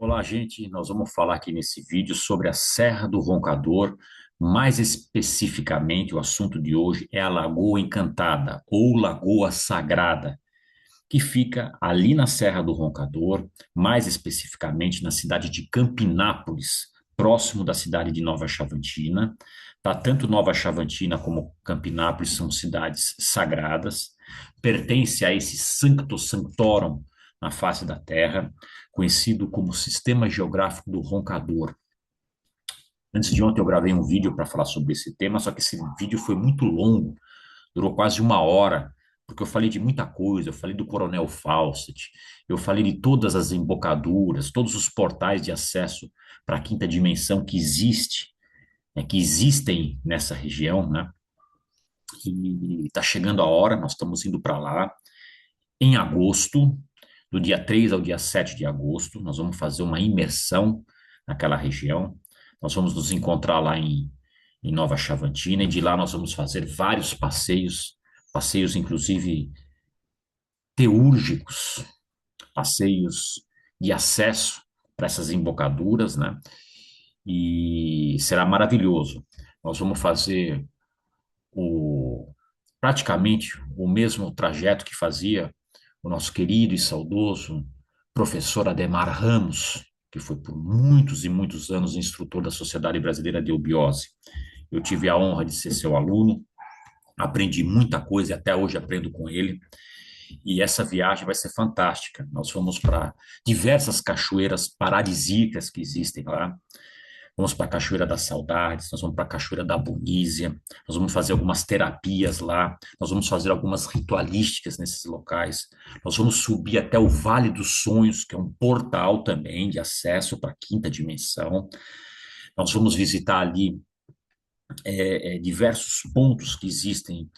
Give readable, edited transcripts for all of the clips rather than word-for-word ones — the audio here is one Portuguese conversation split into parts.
Olá, gente. Nós vamos falar aqui nesse vídeo sobre a Serra do Roncador. Mais especificamente, o assunto de hoje é a Lagoa Encantada ou Lagoa Sagrada, que fica ali na Serra do Roncador, mais especificamente na cidade de Campinápolis, próximo da cidade de Nova Chavantina. Tá? Tanto Nova Chavantina como Campinápolis são cidades sagradas, pertence a esse Sancto Sanctorum na face da Terra, conhecido como Sistema Geográfico do Roncador. Antes de ontem eu gravei um vídeo para falar sobre esse tema, só que esse vídeo foi muito longo, durou quase uma hora, porque eu falei de muita coisa, eu falei do Coronel Fawcett, eu falei de todas as embocaduras, todos os portais de acesso para a quinta dimensão que existe, né, que existem nessa região, né? E está chegando a hora, nós estamos indo para lá em agosto, do dia 3 ao dia 7 de agosto, nós vamos fazer uma imersão naquela região. Nós vamos nos encontrar lá em Nova Chavantina, e de lá nós vamos fazer vários passeios, passeios inclusive teúrgicos, passeios de acesso para essas embocaduras, né? E será maravilhoso. Nós vamos fazer o, praticamente o mesmo trajeto que fazia o nosso querido e saudoso professor Adhemar Ramos, que foi por muitos e muitos anos instrutor da Sociedade Brasileira de Eubiose. Eu tive a honra de ser seu aluno, aprendi muita coisa e até hoje aprendo com ele. E essa viagem vai ser fantástica. Nós vamos para diversas cachoeiras paradisíacas que existem lá. Vamos para a Cachoeira das Saudades, nós vamos para a Cachoeira da Agonísia, nós vamos fazer algumas terapias lá, nós vamos fazer algumas ritualísticas nesses locais, nós vamos subir até o Vale dos Sonhos, que é um portal também de acesso para a quinta dimensão. Nós vamos visitar ali diversos pontos que existem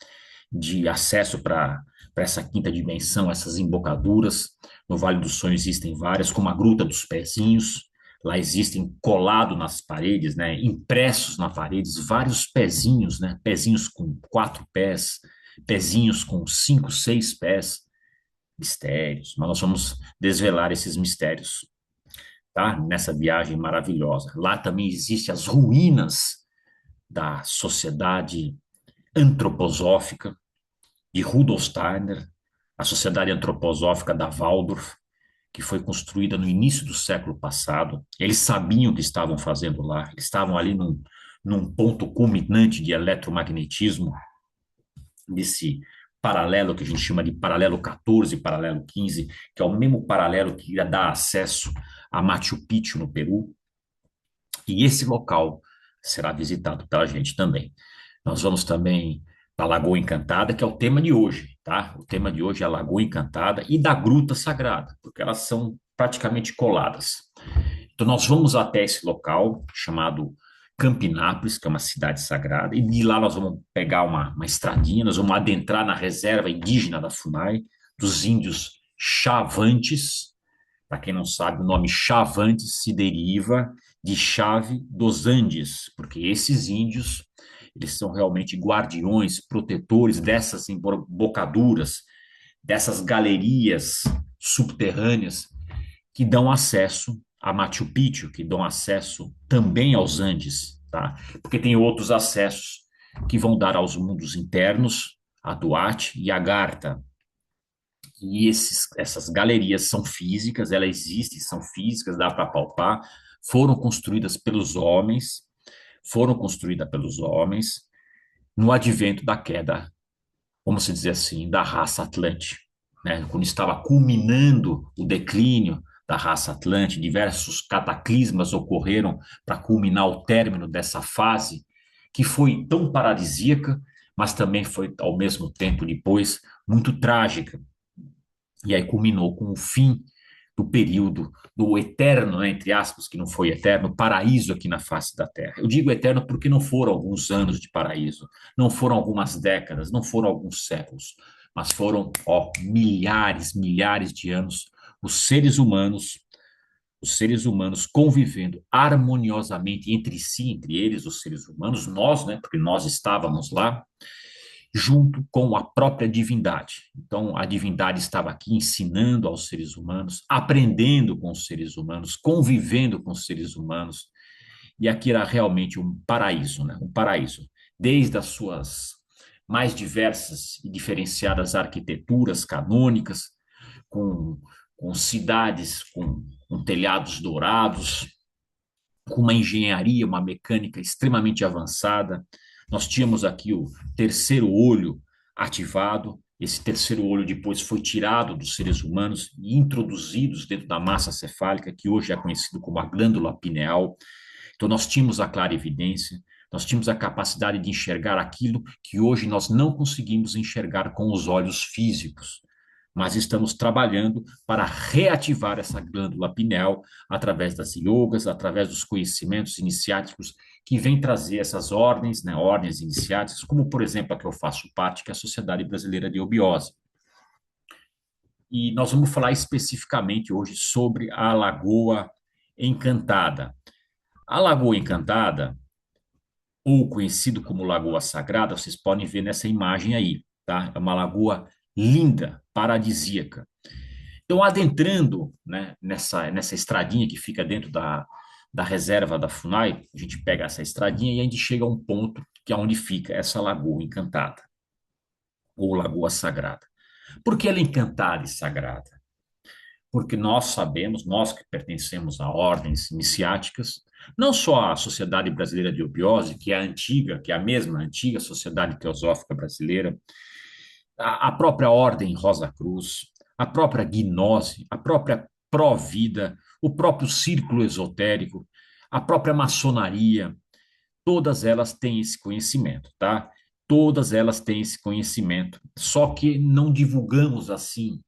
de acesso para essa quinta dimensão, essas embocaduras. No Vale dos Sonhos existem várias, como a Gruta dos Pezinhos. Lá existem colado nas paredes, né, impressos na paredes, vários pezinhos, né, pezinhos com 4 pés, pezinhos com 5, 6 pés, mistérios. Mas nós vamos desvelar esses mistérios, tá? Nessa viagem maravilhosa. Lá também existem as ruínas da sociedade antroposófica, de Rudolf Steiner, a Sociedade Antroposófica da Waldorf, que foi construída no início do século passado. Eles sabiam o que estavam fazendo lá, eles estavam ali num ponto culminante de eletromagnetismo, desse paralelo que a gente chama de paralelo 14, paralelo 15, que é o mesmo paralelo que ia dar acesso a Machu Picchu, no Peru, e esse local será visitado pela gente também. Nós vamos também para a Lagoa Encantada, que é o tema de hoje, tá? O tema de hoje é a Lagoa Encantada e da Gruta Sagrada, porque elas são praticamente coladas. Então, nós vamos até esse local chamado Campinápolis, que é uma cidade sagrada, e de lá nós vamos pegar uma estradinha, nós vamos adentrar na reserva indígena da FUNAI, dos índios Chavantes. Para quem não sabe, o nome Chavantes se deriva de Chave dos Andes, porque esses índios, eles são realmente guardiões, protetores dessas embocaduras, dessas galerias subterrâneas que dão acesso a Machu Picchu, que dão acesso também aos Andes, tá? Porque tem outros acessos que vão dar aos mundos internos, a Duarte e a Garta. E essas galerias são físicas, elas existem, são físicas, dá para palpar, foram construídas pelos homens, foram construídas pelos homens no advento da queda, vamos dizer assim, da raça Atlante, né? Quando estava culminando o declínio da raça Atlante, diversos cataclismas ocorreram para culminar o término dessa fase, que foi tão paradisíaca, mas também foi, ao mesmo tempo, depois, muito trágica. E aí culminou com o fim do período do eterno, né, entre aspas, que não foi eterno, paraíso aqui na face da Terra. Eu digo eterno porque não foram alguns anos de paraíso, não foram algumas décadas, não foram alguns séculos, mas foram, ó, milhares, milhares de anos, os seres humanos, os seres humanos convivendo harmoniosamente entre si, entre eles, os seres humanos, nós, né, porque nós estávamos lá, junto com a própria divindade. Então, a divindade estava aqui ensinando aos seres humanos, aprendendo com os seres humanos, convivendo com os seres humanos, e aqui era realmente um paraíso, né? Um paraíso. Desde as suas mais diversas e diferenciadas arquiteturas canônicas, com, com cidades com telhados dourados, com uma engenharia, uma mecânica extremamente avançada. Nós tínhamos aqui o terceiro olho ativado. Esse terceiro olho depois foi tirado dos seres humanos e introduzidos dentro da massa cefálica, que hoje é conhecido como a glândula pineal. Então, nós tínhamos a clarividência, nós tínhamos a capacidade de enxergar aquilo que hoje nós não conseguimos enxergar com os olhos físicos, mas estamos trabalhando para reativar essa glândula pineal através das yogas, através dos conhecimentos iniciáticos que vêm trazer essas ordens, né, ordens iniciáticas, como, por exemplo, a que eu faço parte, que é a Sociedade Brasileira de Obiose. E nós vamos falar especificamente hoje sobre a Lagoa Encantada. A Lagoa Encantada, ou conhecido como Lagoa Sagrada, vocês podem ver nessa imagem aí, tá? É uma lagoa linda, paradisíaca. Então, adentrando, né, nessa estradinha que fica dentro da reserva da FUNAI, a gente pega essa estradinha e a gente chega a um ponto que é onde fica essa Lagoa Encantada, ou Lagoa Sagrada. Por que ela é encantada e sagrada? Porque nós sabemos, nós que pertencemos a ordens iniciáticas, não só a Sociedade Brasileira de Obiose, que é a antiga, que é a mesma antiga Sociedade Teosófica Brasileira, a própria Ordem Rosa Cruz, a própria Gnose, a própria Pró-Vida, o próprio Círculo Esotérico, a própria maçonaria, todas elas têm esse conhecimento, tá? Todas elas têm esse conhecimento, só que não divulgamos assim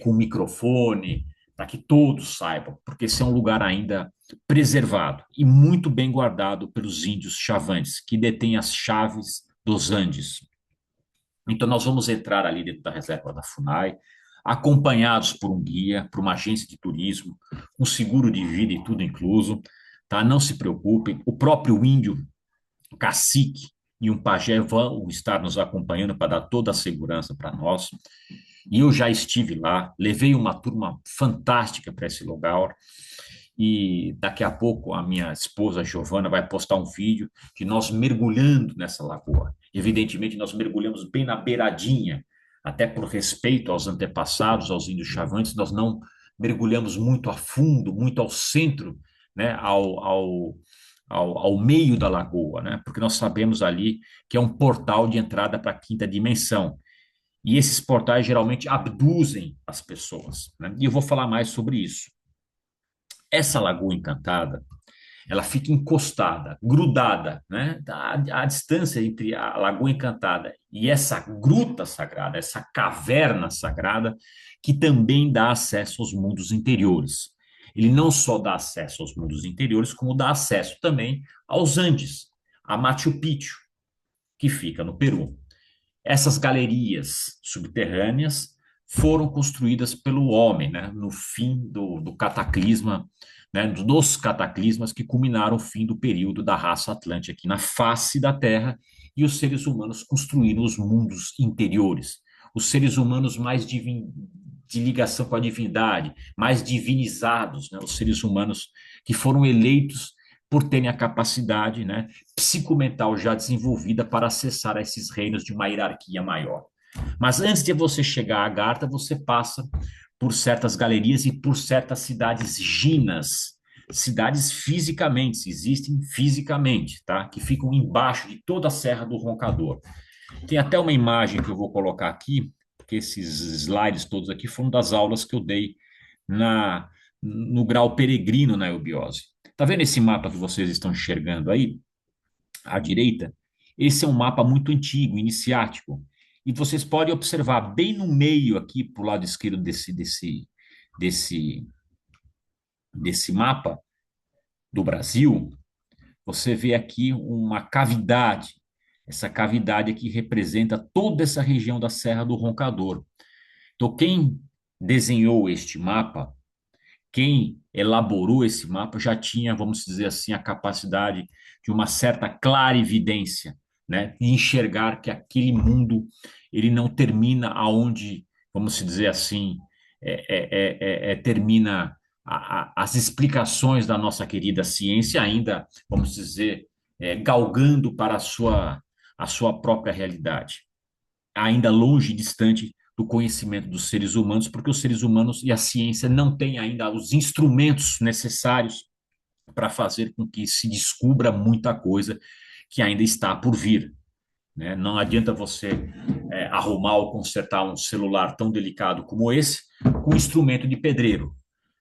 com microfone, para que todos saibam, porque esse é um lugar ainda preservado e muito bem guardado pelos índios chavantes, que detêm as chaves dos Andes. Então, nós vamos entrar ali dentro da reserva da FUNAI, acompanhados por um guia, por uma agência de turismo, um seguro de vida e tudo incluso, tá? Não se preocupem, o próprio índio cacique e um pajé vão estar nos acompanhando para dar toda a segurança para nós. E eu já estive lá, levei uma turma fantástica para esse lugar. E daqui a pouco a minha esposa Giovana vai postar um vídeo de nós mergulhando nessa lagoa. Evidentemente, nós mergulhamos bem na beiradinha, até por respeito aos antepassados, aos índios chavantes, nós não mergulhamos muito a fundo, muito ao centro, né, ao meio da lagoa, né, porque nós sabemos ali que é um portal de entrada para a quinta dimensão. E esses portais geralmente abduzem as pessoas, né? E eu vou falar mais sobre isso. Essa Lagoa Encantada, ela fica encostada, grudada, né? A distância entre a Lagoa Encantada e essa gruta sagrada, essa caverna sagrada, que também dá acesso aos mundos interiores. Ele não só dá acesso aos mundos interiores, como dá acesso também aos Andes, a Machu Picchu, que fica no Peru. Essas galerias subterrâneas foram construídas pelo homem, né, no fim do cataclisma, né, dos cataclismas que culminaram o fim do período da raça atlântica aqui na face da Terra, e os seres humanos construíram os mundos interiores, os seres humanos mais de ligação com a divindade, mais divinizados, né, os seres humanos que foram eleitos por terem a capacidade, né, psicomental já desenvolvida para acessar esses reinos de uma hierarquia maior. Mas antes de você chegar à Agartha, você passa por certas galerias e por certas cidades ginas, cidades fisicamente, existem fisicamente, tá? Que ficam embaixo de toda a Serra do Roncador. Tem até uma imagem que eu vou colocar aqui, porque esses slides todos aqui foram das aulas que eu dei no grau peregrino na eubiose. Tá vendo esse mapa que vocês estão enxergando aí, à direita? Esse é um mapa muito antigo, iniciático. E vocês podem observar bem no meio aqui, para o lado esquerdo desse, desse mapa do Brasil, você vê aqui uma cavidade. Essa cavidade aqui representa toda essa região da Serra do Roncador. Então, quem desenhou este mapa, quem elaborou esse mapa já tinha, vamos dizer assim, a capacidade de uma certa clarividência, né? E enxergar que aquele mundo ele não termina aonde, vamos dizer assim, termina as explicações da nossa querida ciência ainda, vamos dizer, galgando para a sua própria realidade, ainda longe e distante do conhecimento dos seres humanos, porque os seres humanos e a ciência não têm ainda os instrumentos necessários para fazer com que se descubra muita coisa que ainda está por vir, né? Não adianta você arrumar ou consertar um celular tão delicado como esse com instrumento de pedreiro.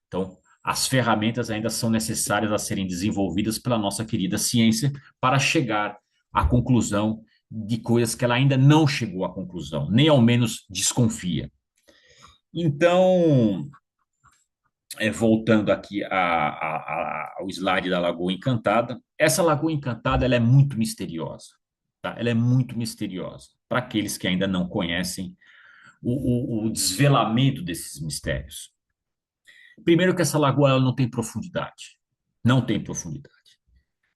Então, as ferramentas ainda são necessárias a serem desenvolvidas pela nossa querida ciência para chegar à conclusão de coisas que ela ainda não chegou à conclusão, nem ao menos desconfia. Então, voltando aqui ao slide da Lagoa Encantada, essa Lagoa Encantada ela é muito misteriosa, tá? Ela é muito misteriosa para aqueles que ainda não conhecem o desvelamento desses mistérios. Primeiro que essa lagoa ela não tem profundidade, não tem profundidade.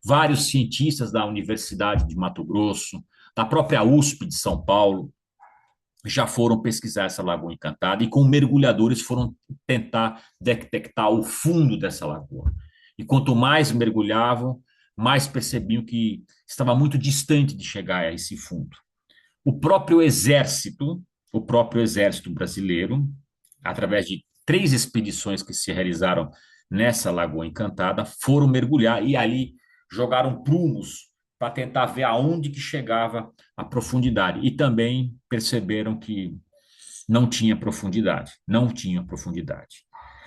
Vários cientistas da Universidade de Mato Grosso, da própria USP de São Paulo, já foram pesquisar essa lagoa encantada e com mergulhadores foram tentar detectar o fundo dessa lagoa. E quanto mais mergulhavam, mais percebiam que estava muito distante de chegar a esse fundo. O próprio exército brasileiro, através de 3 expedições que se realizaram nessa Lagoa Encantada, foram mergulhar e ali jogaram plumos para tentar ver aonde que chegava a profundidade. E também perceberam que não tinha profundidade, não tinha profundidade.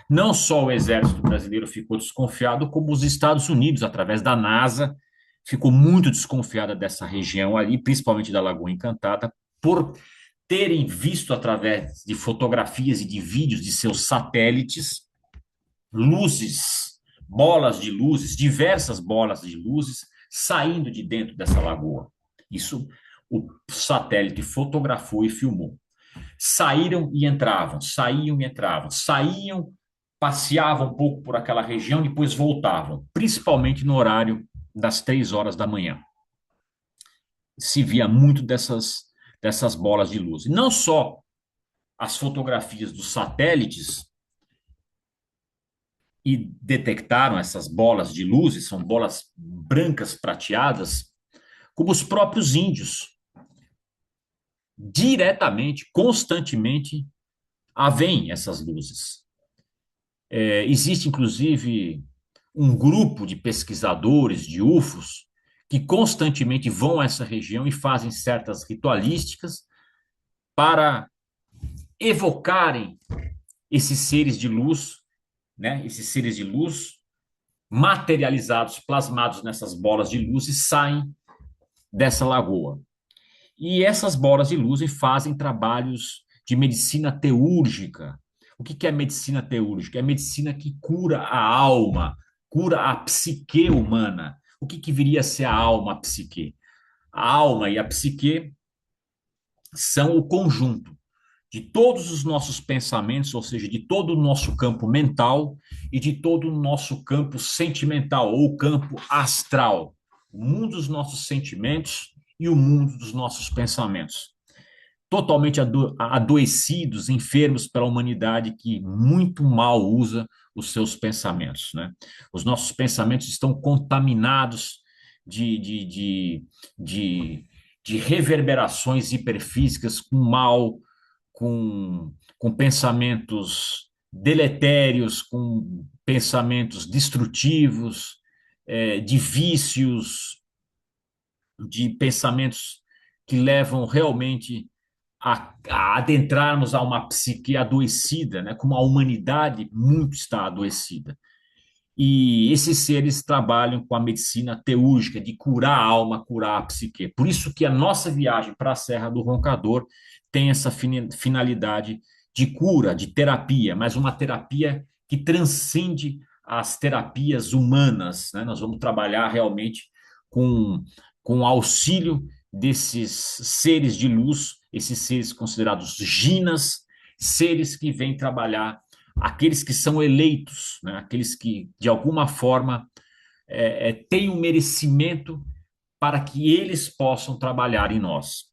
Não só o exército brasileiro ficou desconfiado, como os Estados Unidos, através da NASA, ficou muito desconfiada dessa região ali, principalmente da Lagoa Encantada, por terem visto através de fotografias e de vídeos de seus satélites luzes, bolas de luzes, diversas bolas de luzes saindo de dentro dessa lagoa. Isso o satélite fotografou e filmou. Saíram e entravam, saíam e entravam, saíam, passeavam um pouco por aquela região, depois voltavam, principalmente no horário das 3 horas da manhã. Se via muito dessas bolas de luz. E não só as fotografias dos satélites e detectaram essas bolas de luzes, são bolas brancas prateadas, como os próprios índios, diretamente, constantemente, veem essas luzes. Existe, inclusive, um grupo de pesquisadores de UFOs que constantemente vão a essa região e fazem certas ritualísticas para evocarem esses seres de luz, né? Esses seres de luz materializados, plasmados nessas bolas de luz e saem dessa lagoa. E essas bolas de luz fazem trabalhos de medicina teúrgica. O que é medicina teúrgica? É medicina que cura a alma, cura a psique humana. O que viria a ser a alma, a psique? A alma e a psique são o conjunto de todos os nossos pensamentos, ou seja, de todo o nosso campo mental e de todo o nosso campo sentimental ou campo astral, o mundo dos nossos sentimentos e o mundo dos nossos pensamentos. Totalmente adoecidos, enfermos pela humanidade que muito mal usa os seus pensamentos, né? Os nossos pensamentos estão contaminados de, de, de, de, de reverberações hiperfísicas com mal, com pensamentos deletérios, com pensamentos destrutivos, de vícios, de pensamentos que levam realmente a adentrarmos a uma psique adoecida, né? Como a humanidade muito está adoecida. E esses seres trabalham com a medicina teúrgica, de curar a alma, curar a psique. Por isso que a nossa viagem para a Serra do Roncador tem essa finalidade de cura, de terapia, mas uma terapia que transcende as terapias humanas, né? Nós vamos trabalhar realmente com, com o auxílio desses seres de luz, esses seres considerados ginas, seres que vêm trabalhar aqueles que são eleitos, né? Aqueles que, de alguma forma, têm um merecimento para que eles possam trabalhar em nós.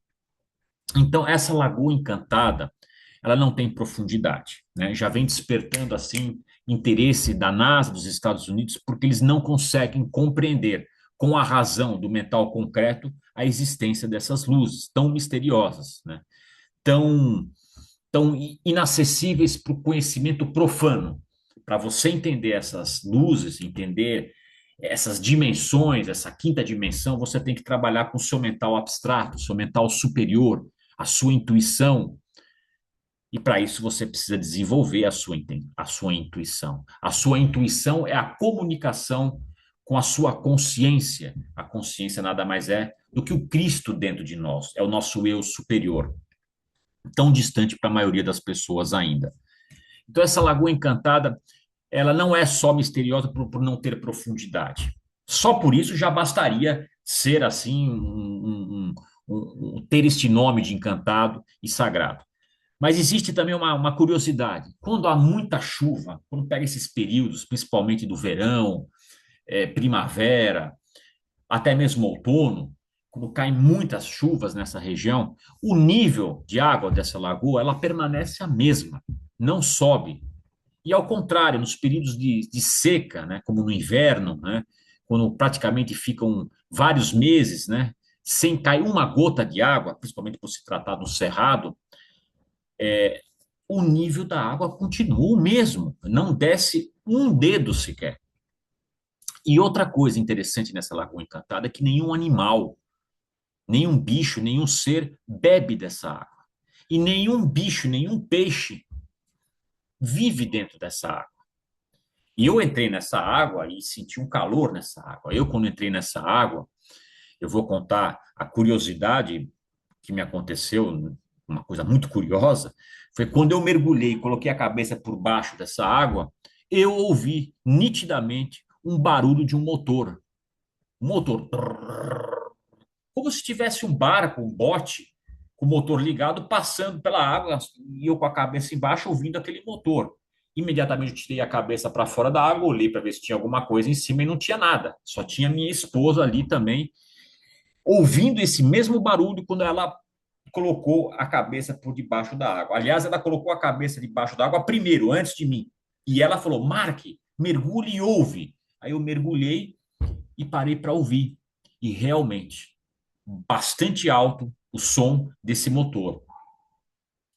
Então, essa Lagoa Encantada, ela não tem profundidade, né? Já vem despertando, assim, interesse da NASA dos Estados Unidos, porque eles não conseguem compreender, com a razão do mental concreto, a existência dessas luzes tão misteriosas, né? Tão, tão inacessíveis para o conhecimento profano. Para você entender essas luzes, entender essas dimensões, essa quinta dimensão, você tem que trabalhar com o seu mental abstrato, o seu mental superior, a sua intuição. E para isso você precisa desenvolver a sua intuição. A sua intuição é a comunicação com a sua consciência. A consciência nada mais é do que o Cristo dentro de nós, é o nosso eu superior, tão distante para a maioria das pessoas ainda. Então, essa Lagoa Encantada, ela não é só misteriosa por não ter profundidade. Só por isso já bastaria ser assim, ter este nome de encantado e sagrado. Mas existe também uma curiosidade. Quando há muita chuva, quando pega esses períodos, principalmente do verão, primavera, até mesmo outono, quando caem muitas chuvas nessa região, o nível de água dessa lagoa ela permanece a mesma, não sobe. E ao contrário, nos períodos de seca, né, como no inverno, né, quando praticamente ficam vários meses, né, sem cair uma gota de água, principalmente por se tratar de um cerrado, o nível da água continua o mesmo, não desce um dedo sequer. E outra coisa interessante nessa Lagoa Encantada é que nenhum animal, nenhum bicho, nenhum ser bebe dessa água. E nenhum bicho, nenhum peixe vive dentro dessa água. E eu entrei nessa água e senti um calor nessa água. Eu, quando entrei nessa água, eu vou contar a curiosidade que me aconteceu, uma coisa muito curiosa, foi quando eu mergulhei e coloquei a cabeça por baixo dessa água, eu ouvi nitidamente um barulho de um motor. Um motor. Como se tivesse um barco, um bote, com o motor ligado, passando pela água, e eu com a cabeça embaixo ouvindo aquele motor. Imediatamente eu tirei a cabeça para fora da água, olhei para ver se tinha alguma coisa em cima e não tinha nada. Só tinha minha esposa ali também, ouvindo esse mesmo barulho quando ela colocou a cabeça por debaixo da água. Aliás, ela colocou a cabeça debaixo da água primeiro, antes de mim. E ela falou: Mark, mergulhe e ouve. Aí eu mergulhei e parei para ouvir. E realmente, bastante alto o som desse motor.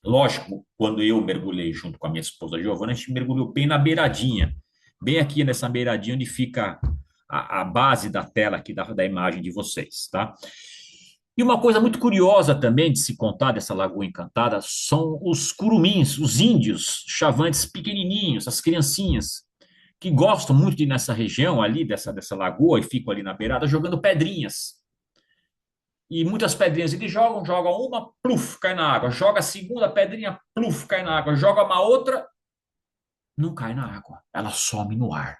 Lógico, quando eu mergulhei junto com a minha esposa Giovana, a gente mergulhou bem na beiradinha, bem aqui nessa beiradinha onde fica a base da tela aqui da imagem de vocês, tá? E uma coisa muito curiosa também de se contar dessa Lagoa Encantada são os curumins, os índios chavantes pequenininhos, as criancinhas, que gostam muito de ir nessa região ali, dessa lagoa, e ficam ali na beirada jogando pedrinhas. E muitas pedrinhas eles jogam, jogam uma, pluf, cai na água. Joga a segunda pedrinha, pluf, cai na água. Joga uma outra, não cai na água. Ela some no ar.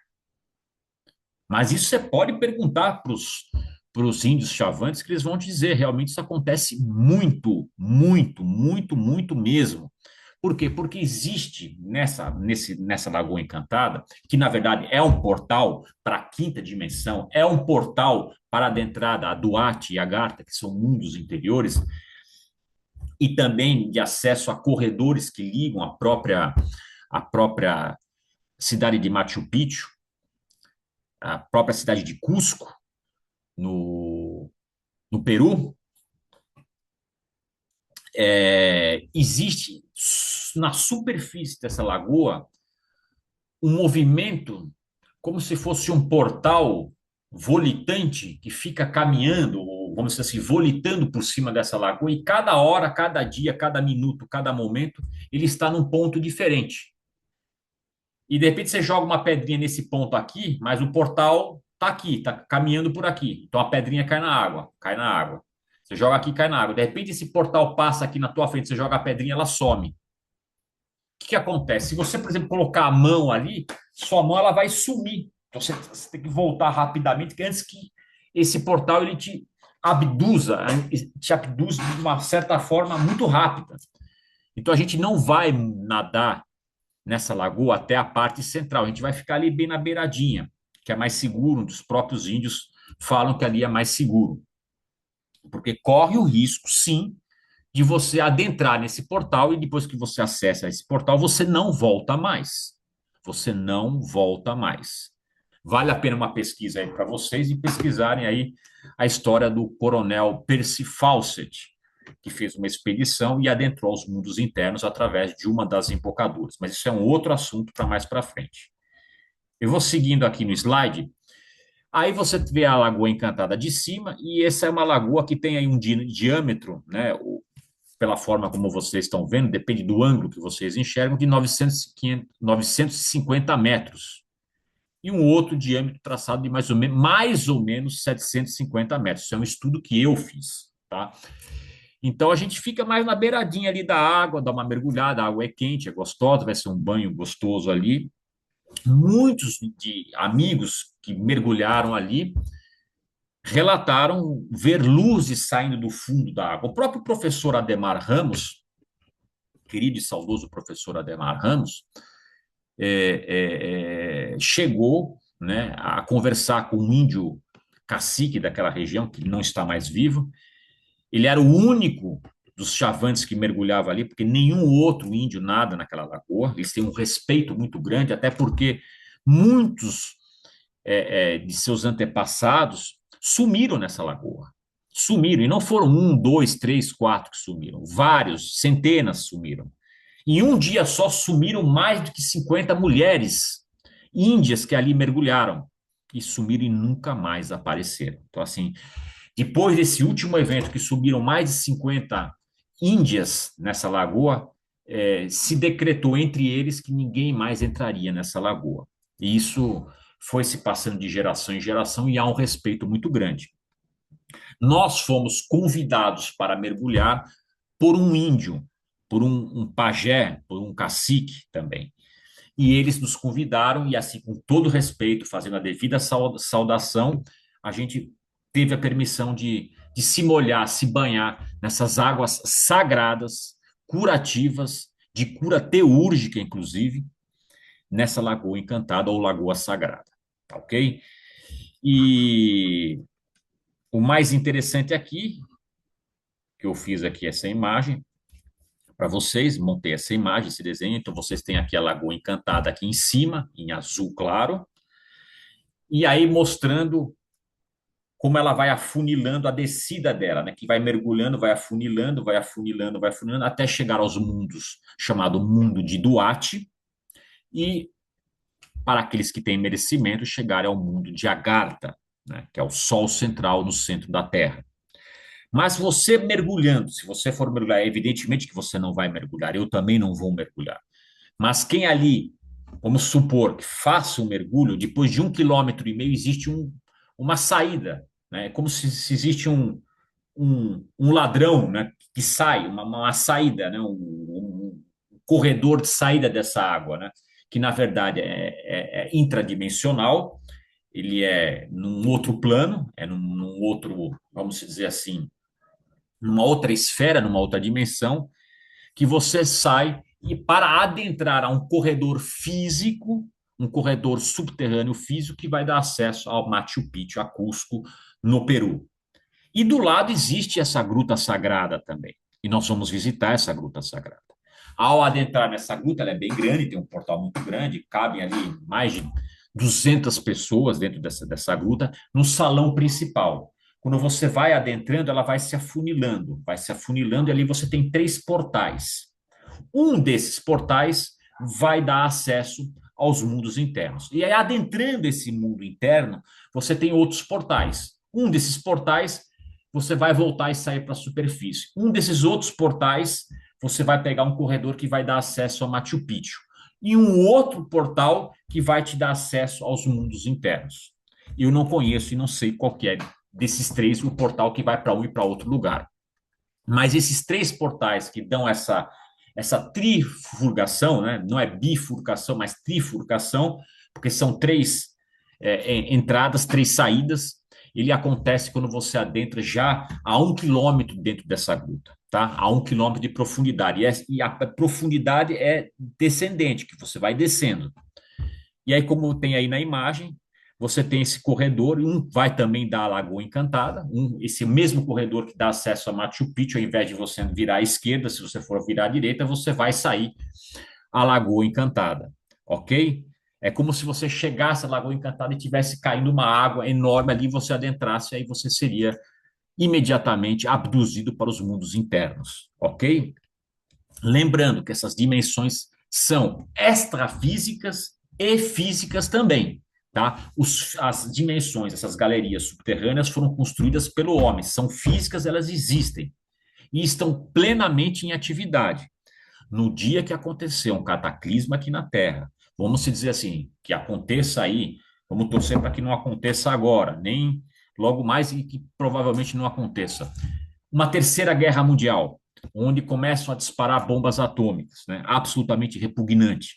Mas isso você pode perguntar para os índios chavantes que eles vão te dizer, realmente isso acontece muito, muito, muito, muito mesmo. Por quê? Porque existe nessa Lagoa Encantada, que na verdade é um portal para a quinta dimensão, é um portal para adentrada a Duarte e a Agartha, que são mundos interiores, e também de acesso a corredores que ligam a própria cidade de Machu Picchu, a própria cidade de Cusco, no, no Peru. Existe na superfície dessa lagoa um movimento como se fosse um portal volitante que fica caminhando, ou vamos dizer assim, volitando por cima dessa lagoa, e cada hora, cada dia, cada minuto, cada momento, ele está num ponto diferente. E de repente você joga uma pedrinha nesse ponto aqui, mas o portal está aqui, está caminhando por aqui. Então a pedrinha cai na água, cai na água. Você joga aqui, cai na água. De repente esse portal passa aqui na tua frente, você joga a pedrinha, ela some. O que acontece? Se você, por exemplo, colocar a mão ali, sua mão ela vai sumir. Então você tem que voltar rapidamente, que antes que esse portal ele te abduz de uma certa forma muito rápida. Então a gente não vai nadar nessa lagoa até a parte central. A gente vai ficar ali bem na beiradinha, que é mais seguro, um dos próprios índios falam que ali é mais seguro. porque corre o risco, sim, de você adentrar nesse portal e depois que você acessa esse portal, você não volta mais. Você não volta mais. Vale a pena uma pesquisa aí para vocês e pesquisarem aí a história do coronel Percy Fawcett, que fez uma expedição e adentrou os mundos internos através de uma das embocaduras. Mas isso é um outro assunto para mais para frente. Eu vou seguindo aqui no slide. Aí você vê a Lagoa Encantada de cima, e essa é uma lagoa que tem aí um diâmetro, né, pela forma como vocês estão vendo, depende do ângulo que vocês enxergam, de 950 metros. E um outro diâmetro traçado de mais ou menos 750 metros. Isso é um estudo que eu fiz, tá? Então a gente fica mais na beiradinha ali da água, dá uma mergulhada, a água é quente, é gostosa, vai ser um banho gostoso ali. Muitos de amigos que mergulharam ali relataram ver luzes saindo do fundo da água. O próprio professor Ademar Ramos, querido e saudoso professor Ademar Ramos, chegou, né, a conversar com um índio cacique daquela região, que não está mais vivo. Ele era o único dos chavantes que mergulhava ali, porque nenhum outro índio nada naquela lagoa. Eles têm um respeito muito grande, até porque muitos de seus antepassados sumiram nessa lagoa. Sumiram, e não foram um, dois, três, quatro que sumiram, vários, centenas sumiram. Em um dia só sumiram mais do que 50 mulheres índias que ali mergulharam e sumiram e nunca mais apareceram. Então, assim, depois desse último evento que sumiram mais de 50 índias nessa lagoa, se decretou entre eles que ninguém mais entraria nessa lagoa. E isso foi se passando de geração em geração e há um respeito muito grande. Nós fomos convidados para mergulhar por um índio, por um pajé, por um cacique também. E eles nos convidaram, e assim, com todo respeito, fazendo a devida saudação, a gente teve a permissão de se molhar, se banhar nessas águas sagradas, curativas, de cura teúrgica, inclusive, nessa lagoa encantada ou lagoa sagrada, tá ok? E o mais interessante aqui, que eu fiz aqui essa imagem para vocês, montei essa imagem, esse desenho, então vocês têm aqui a lagoa encantada aqui em cima, em azul claro, e aí mostrando como ela vai afunilando a descida dela, né? Que vai mergulhando, vai afunilando, vai afunilando, vai afunilando, até chegar aos mundos, chamado mundo de Duat, e para aqueles que têm merecimento, chegar ao mundo de Agartha, né? Que é o Sol central no centro da Terra. Mas você mergulhando, se você for mergulhar, evidentemente que você não vai mergulhar, eu também não vou mergulhar. Mas quem ali, vamos supor que faça um mergulho, depois de 1,5 km existe uma saída, né? É como se existe um ladrão, né? Que sai, uma saída, né? Um corredor de saída dessa água, né? Que na verdade é intradimensional, ele é num outro plano, é num outro, vamos dizer assim, numa outra esfera, numa outra dimensão, que você sai e para adentrar a um corredor físico, um corredor subterrâneo físico que vai dar acesso ao Machu Picchu, a Cusco, no Peru. E do lado existe essa gruta sagrada também. E nós vamos visitar essa gruta sagrada. Ao adentrar nessa gruta, ela é bem grande, tem um portal muito grande, cabem ali mais de 200 pessoas dentro dessa gruta, no salão principal. Quando você vai adentrando, ela vai se afunilando, e ali você tem três portais. Um desses portais vai dar acesso aos mundos internos. E aí, adentrando esse mundo interno, você tem outros portais. Um desses portais, você vai voltar e sair para a superfície. Um desses outros portais, você vai pegar um corredor que vai dar acesso a Machu Picchu. E um outro portal que vai te dar acesso aos mundos internos. Eu não conheço e não sei qual que é desses três o portal que vai para um e para outro lugar. Mas esses três portais que dão essa trifurcação, né? Não é bifurcação, mas trifurcação, porque são três entradas, três saídas. Ele acontece quando você adentra já a 1 km dentro dessa gruta, tá? A 1 km de profundidade. E a profundidade é descendente, que você vai descendo. E aí, como tem aí na imagem, você tem esse corredor, e um vai também dar a Lagoa Encantada, esse mesmo corredor que dá acesso a Machu Picchu, ao invés de você virar à esquerda, se você for virar à direita, você vai sair à Lagoa Encantada, ok? É como se você chegasse à Lagoa Encantada e tivesse caindo uma água enorme ali, você adentrasse, aí você seria imediatamente abduzido para os mundos internos, ok? Lembrando que essas dimensões são extrafísicas e físicas também, tá? As dimensões, essas galerias subterrâneas foram construídas pelo homem, são físicas, elas existem e estão plenamente em atividade. No dia que acontecer um cataclisma aqui na Terra, vamos dizer assim, que aconteça aí, vamos torcer para que não aconteça agora, nem logo mais e que provavelmente não aconteça. Uma terceira guerra mundial, onde começam a disparar bombas atômicas, né? Absolutamente repugnante.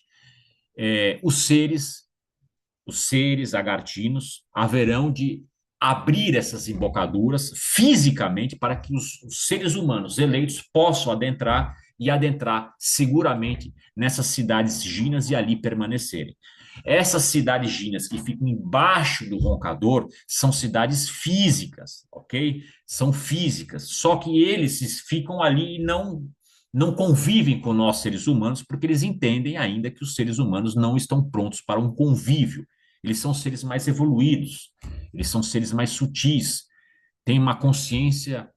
Os seres lagartinos haverão de abrir essas embocaduras fisicamente para que os seres humanos eleitos possam adentrar e adentrar seguramente nessas cidades ginas e ali permanecerem. Essas cidades ginas que ficam embaixo do roncador são cidades físicas, ok? São físicas, só que eles ficam ali e não convivem com nós seres humanos porque eles entendem ainda que os seres humanos não estão prontos para um convívio. Eles são seres mais evoluídos, eles são seres mais sutis, têm uma consciência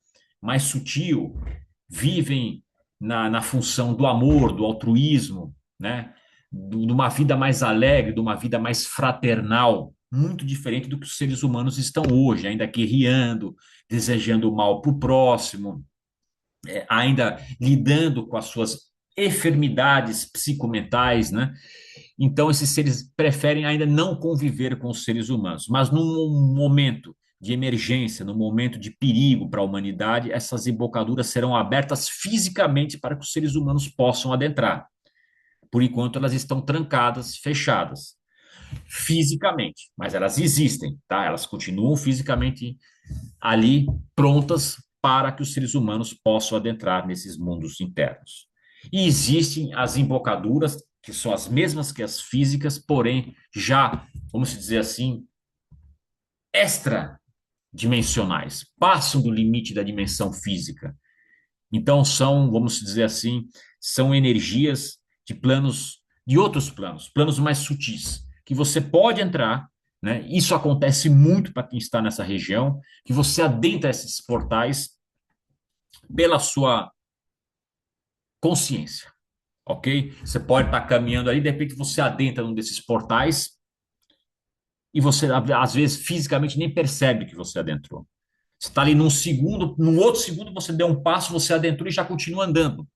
mais sutil, vivem na função do amor, do altruísmo, né? De uma vida mais alegre, de uma vida mais fraternal, muito diferente do que os seres humanos estão hoje, ainda guerreando, desejando o mal para o próximo, ainda lidando com as suas enfermidades psicomentais, né? Então, esses seres preferem ainda não conviver com os seres humanos, mas num momento de emergência, no momento de perigo para a humanidade, essas embocaduras serão abertas fisicamente para que os seres humanos possam adentrar. Por enquanto, elas estão trancadas, fechadas, fisicamente, mas elas existem, tá? Elas continuam fisicamente ali, prontas para que os seres humanos possam adentrar nesses mundos internos. E existem as embocaduras, que são as mesmas que as físicas, porém já, vamos dizer assim, extradimensionais, passam do limite da dimensão física. Então são, vamos dizer assim, são energias de planos, de outros planos, planos mais sutis, que você pode entrar, né? Isso acontece muito para quem está nessa região, que você adentra esses portais pela sua consciência, ok? Você pode estar caminhando ali, de repente você adentra num desses portais e você, às vezes, fisicamente nem percebe que você adentrou. Você está ali num segundo, num outro segundo você deu um passo, você adentrou e já continua andando.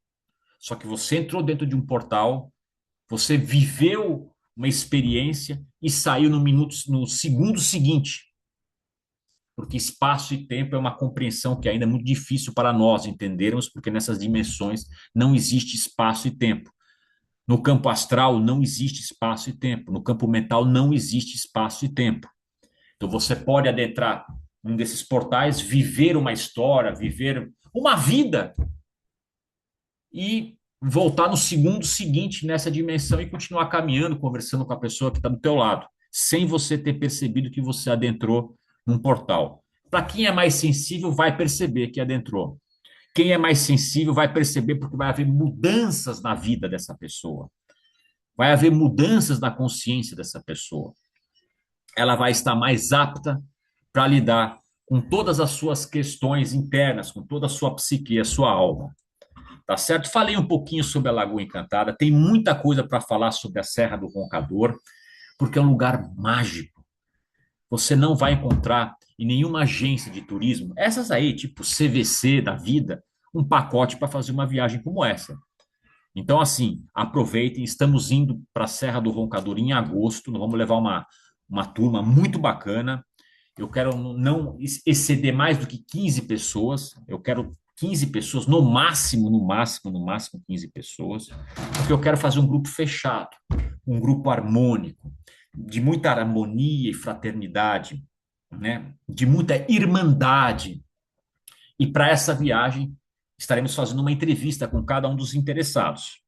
Só que você entrou dentro de um portal, você viveu uma experiência e saiu no segundo seguinte. Porque espaço e tempo é uma compreensão que ainda é muito difícil para nós entendermos, porque nessas dimensões não existe espaço e tempo. No campo astral não existe espaço e tempo, no campo mental não existe espaço e tempo. Então você pode adentrar um desses portais, viver uma história, viver uma vida e voltar no segundo seguinte nessa dimensão e continuar caminhando, conversando com a pessoa que está do teu lado, sem você ter percebido que você adentrou num portal. Para quem é mais sensível, vai perceber que adentrou. Quem é mais sensível vai perceber porque vai haver mudanças na vida dessa pessoa. Vai haver mudanças na consciência dessa pessoa. Ela vai estar mais apta para lidar com todas as suas questões internas, com toda a sua psique, a sua alma. Tá certo? Falei um pouquinho sobre a Lagoa Encantada, tem muita coisa para falar sobre a Serra do Roncador, porque é um lugar mágico. Você não vai encontrar em nenhuma agência de turismo, essas aí, tipo CVC da vida, um pacote para fazer uma viagem como essa. Então, assim, aproveitem, estamos indo para a Serra do Roncador em agosto, nós vamos levar uma turma muito bacana. Eu quero não exceder mais do que 15 pessoas, eu quero 15 pessoas, no máximo, no máximo, no máximo 15 pessoas, porque eu quero fazer um grupo fechado, um grupo harmônico, de muita harmonia e fraternidade, né? De muita irmandade. E para essa viagem, estaremos fazendo uma entrevista com cada um dos interessados,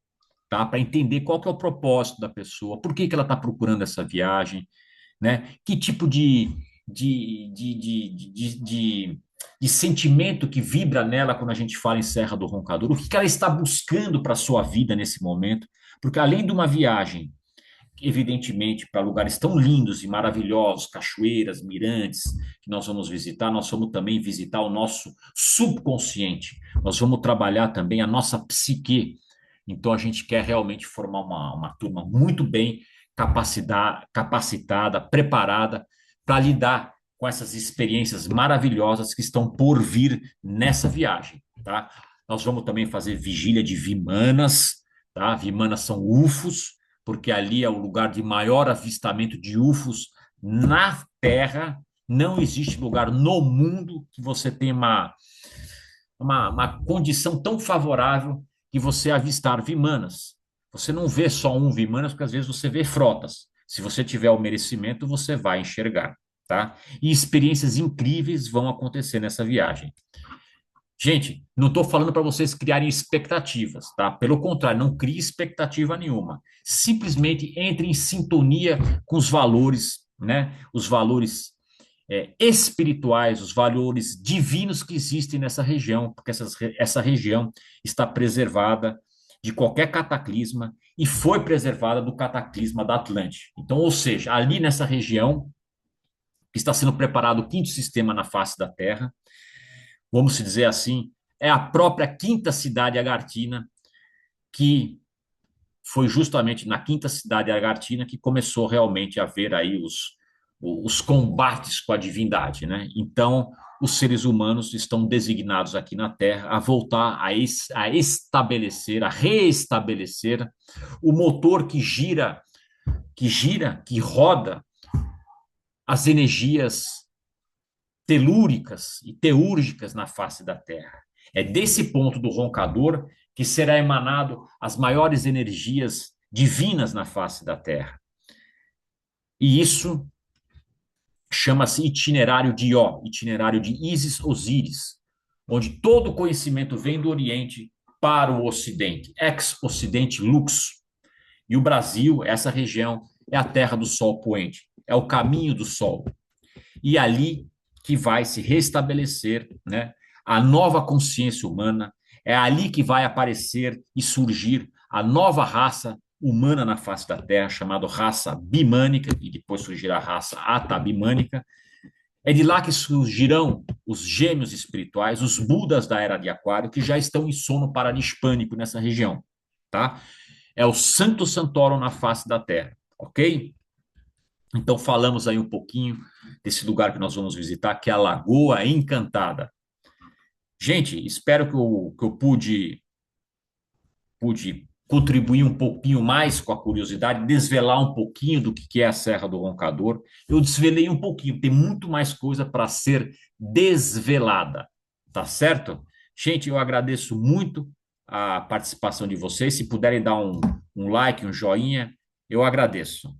tá? Para entender qual que é o propósito da pessoa, por que que ela está procurando essa viagem, né? Que tipo de, de, de, de, de, de sentimento que vibra nela quando a gente fala em Serra do Roncador? O que que ela está buscando para a sua vida nesse momento? Porque além de uma viagem evidentemente, para lugares tão lindos e maravilhosos, cachoeiras, mirantes, que nós vamos visitar, nós vamos também visitar o nosso subconsciente, nós vamos trabalhar também a nossa psique. Então, a gente quer realmente formar uma turma muito bem capacitada, preparada para lidar com essas experiências maravilhosas que estão por vir nessa viagem, tá? Nós vamos também fazer vigília de Vimanas, tá? Vimanas são UFOs, porque ali é o lugar de maior avistamento de UFOs na Terra. Não existe lugar no mundo que você tenha uma condição tão favorável que você avistar vimanas. Você não vê só um vimanas, porque às vezes você vê frotas. Se você tiver o merecimento, você vai enxergar, tá? E experiências incríveis vão acontecer nessa viagem. Gente, não estou falando para vocês criarem expectativas, tá? Pelo contrário, não crie expectativa nenhuma. Simplesmente entre em sintonia com os valores, né? Os valores espirituais, os valores divinos que existem nessa região, porque essa região está preservada de qualquer cataclisma e foi preservada do cataclisma da Atlântida. Então, ou seja, ali nessa região está sendo preparado o quinto sistema na face da Terra, vamos dizer assim, é a própria quinta cidade agartina, que foi justamente na quinta cidade agartina que começou realmente a haver aí os combates com a divindade, né? Então, os seres humanos estão designados aqui na Terra a voltar a estabelecer, a reestabelecer o motor que roda as energias telúricas e teúrgicas na face da Terra. É desse ponto do roncador que será emanado as maiores energias divinas na face da Terra. E isso chama-se itinerário de Ió, itinerário de Ísis Osíris, onde todo o conhecimento vem do Oriente para o Ocidente, ex-Ocidente lux. E o Brasil, essa região, é a terra do sol poente, é o caminho do sol. E ali que vai se restabelecer, né, a nova consciência humana, é ali que vai aparecer e surgir a nova raça humana na face da Terra, chamada raça bimânica, e depois surgirá a raça atabimânica. É de lá que surgirão os gêmeos espirituais, os budas da era de Aquário, que já estão em sono paranispânico nessa região, tá? É o Santo Santorum na face da Terra, ok? Então, falamos aí um pouquinho desse lugar que nós vamos visitar, que é a Lagoa Encantada. Gente, espero que eu pude contribuir um pouquinho mais com a curiosidade, desvelar um pouquinho do que é a Serra do Roncador. Eu desvelei um pouquinho, tem muito mais coisa para ser desvelada, tá certo? Gente, eu agradeço muito a participação de vocês. Se puderem dar um like, um joinha, eu agradeço.